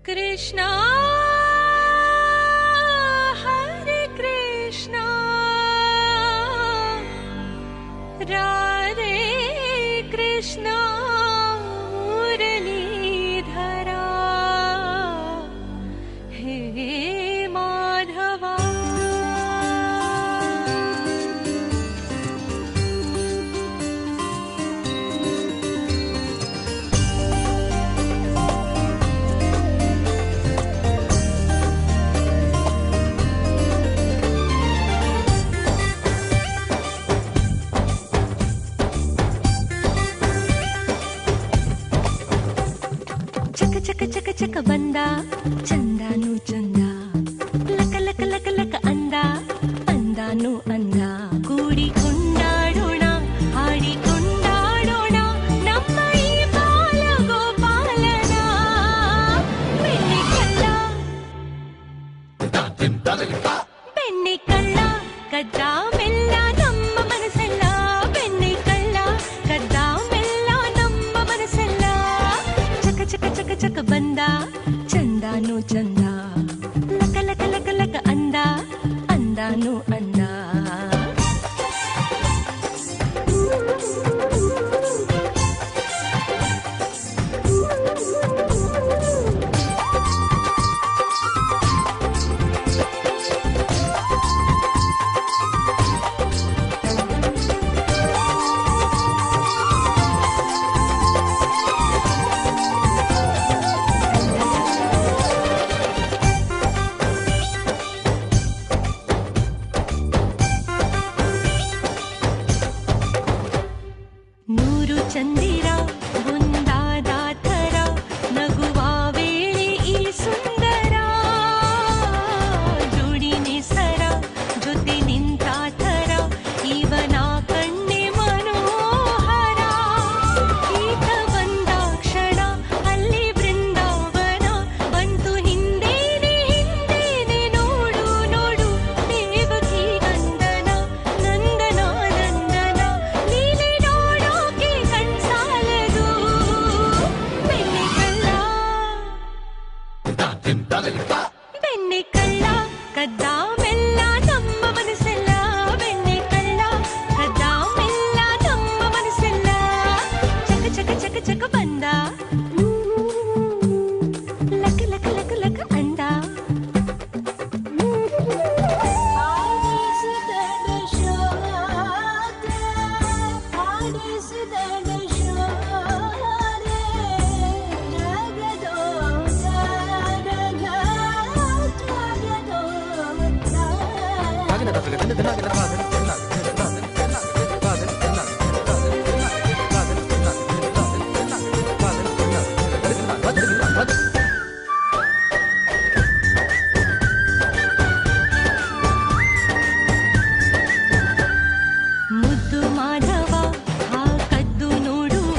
कृष्णा हरे कृष्णा राधे कृष्णा मुरलीधरा हे माधवा ಚಕ ಚಕ ಬಂದ ಚಂದಾನು ಚಂದ ಲಕ ಲಕ ಲಕ ಲಕ ಅಂದ ಅಂದಾನು ಅಂದ ಕೂಡಿ ಕೊಂಡಾಡೋಣ ಹಾಡಿ ಕೊಂಡಾಡೋಣ ನಮ್ಮ ಈ ಬಾಲ ಗೋಪಾಲನ ಬೆಣ್ಣೆ ಕಳ್ಳ ಬೆಣ್ಣೆ ಕಳ್ಳ ಕದ್ದ ಮೆಲ್ಲ ನಮ್ಮ ಮನಸ್ಸೆಲ್ಲ ಬೆಣ್ಣೆ ಕಳ್ಳ ಕದ್ದ ಮೆಲ್ಲ ನಮ್ಮ ಮನಸ್ಸೆಲ್ಲ ಚಕ ಚಕ ಚಕ ಚಕ ಬಂದ ಚಂದಾನು ಚಂದ ಲಕ ಲಕ ಲಕ ಲಕ ಅಂದ ಅಂದಾನು ಅಂದ ಚಂದಿರ ಒಂದಾದ ಥರ ನಗುವ ವೇಳೆ ಈ ಸುಂದರ ಜೋಡಿನಿ ಸರ ಜೊತೆ ನಿಂತ ಥರ ಇವನ ಕಣ್ಣೆ ಮನೋಹರ ಈತ ಬಂದ ಕ್ಷಣ ಅಲ್ಲಿ ಬೃಂದಾವನ ಬಂತು ಹಿಂದೇನೆ ಹಿಂದೇನೆ ನೋಡು ನೋಡು ದೇವಕಿ ನಂದನ ನಂದನ ನಂದನ ನೀನೆ ನೋಡೋಕೆ ಕಣ್ಸಾಲದು ಬೆಣ್ಣೆ ಕಳ್ಳ ಬೆಣ್ಣೆ ಕಳ್ಳ ಕದ್ದ ಮೆಲ್ಲ ನಮ್ಮ ಮನಸ್ಸೆಲ್ಲ ಬೆಣ್ಣೆ ಕಳ್ಳ ಕದ್ದ ಮೆಲ್ಲ ನಮ್ಮ ಮನಸ್ಸೆಲ್ಲ ಚಕ ಚಕ ಚಕ ಚಕ ಬಂದ ಲಕ ಲಕ ಲಕ ಲಕ ಅಂದ ಮುದ್ದು ಮಾಧವ ಆ ಕದ್ದು ನೋಡುವ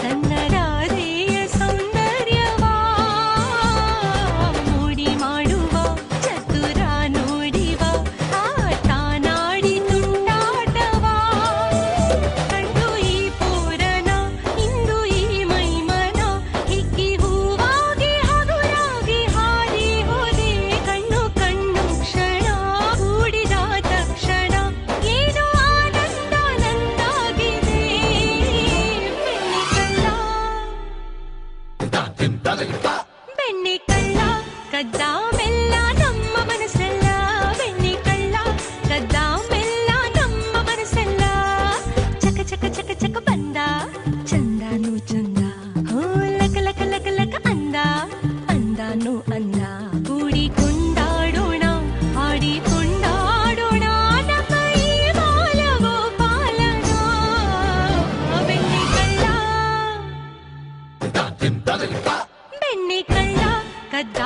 ತನ್ನ ರಾಧೆಯ ಸೌಂದರ್ಯವ ಮೂಡಿ ಮಾಡುವ ಚತುರ ನೋಡಿವ ಆಟ ನಾಡಿ ತುಂಡಾಟವ ಕಂಡು ಈ ಪೂರನ ಇಂದು ಈ ಮೈಮನ ಹಿಕ್ಕಿ ಹೂವಾಗಿ ಹಗುರಾಗಿ ಹಾರಿ ಹೋದೆ ಕಣ್ಣು ಕಣ್ಣು ಕ್ಷಣ ಕೂಡಿದ ತಕ್ಷಣ ಏನೋ ಆನಂದ ನಂದಾಗಿದೆ ಬೆಣ್ಣೆ ಕಳ್ಳ ಕದ್ದ ಮೆಲ್ಲ ನಮ್ಮ ಮನಸ್ಸೆಲ್ಲ ಬೆಣ್ಣೆ ಕಳ್ಳ ಕದ್ದ ಮೆಲ್ಲ ನಮ್ಮ ಮನಸ್ಸೆಲ್ಲ ಚಕ ಚಕ ಚಕ ಚಕ ಬಂದ ಚಂದಾನು ಚಂದ ಹೋ ಲಕ ಲಕ ಲಕ ಲಕ ಅಂದ ಅಂದಾನು ಅಂದ ಕೂಡಿ ಕೊಂಡಾಡೋಣ ಹಾಡಿ ಕೊಂಡಾಡೋಣ ನಮ್ಮ ಈ ಬಾಲ ಗೋಪಾಲನ ಬೆಣ್ಣೆ ಕಳ್ಳ ಬೆಣ್ಣೆ ಕಳ್ಳ ಕದ್ದ